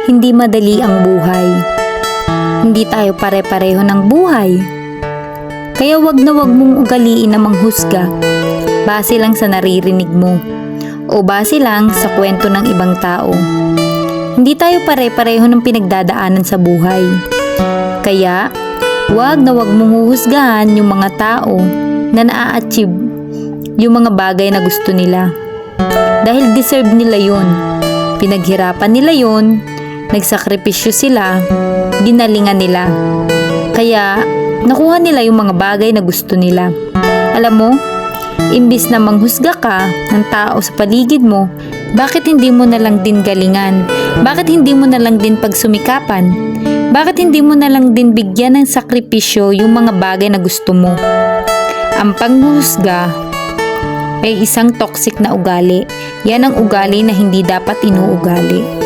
Hindi madali ang buhay. Hindi tayo pare-pareho ng buhay. Kaya wag na wag mong ugaliin na manghusga base lang sa naririnig mo o base lang sa kwento ng ibang tao. Hindi tayo pare-pareho ng pinagdadaanan sa buhay. Kaya wag na wag mong huhusgahan yung mga tao na naa-achieve yung mga bagay na gusto nila. Dahil deserve nila yun. Pinaghirapan nila yun, nagsakripisyo sila, ginalingan nila. Kaya nakuha nila yung mga bagay na gusto nila. Alam mo, imbis na manghusga ka ng tao sa paligid mo, bakit hindi mo na lang din galingan? Bakit hindi mo na lang din pagsumikapan? Bakit hindi mo na lang din bigyan ng sakripisyo yung mga bagay na gusto mo? Ang panghusga ay isang toxic na ugali. Yan ang ugali na hindi dapat inuugali.